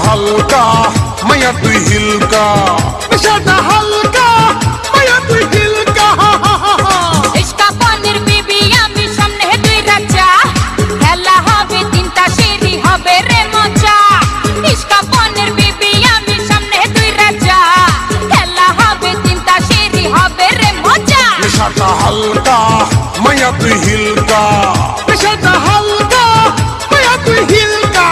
হালকা মায়া তুই হিলকা, নেশাটা হালকা মায়া তুই হিলকা। ইশকা পানির বিবি আমি সামনে দুই রাজা, খেলা হবে তিনটা সিঁড়ি হবে রে মজা। ইশকা পানির বিবি আমি সামনে দুই রাজা, খেলা হবে তিনটা সিঁড়ি হবে রে মজা। নেশাটা হালকা মায়া তুই হিলকা, নেশাটা হালকা মায়া তুই হিলকা।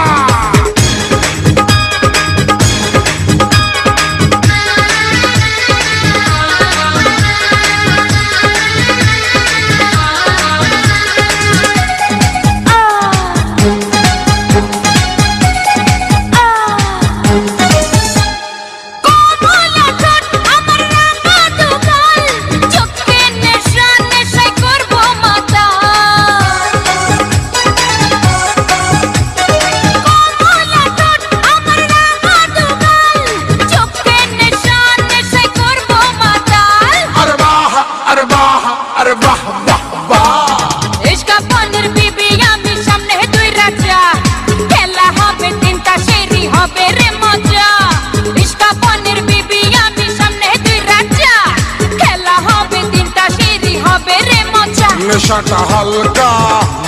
নেশাটা হালকা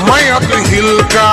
মায়া তুই হিলকা।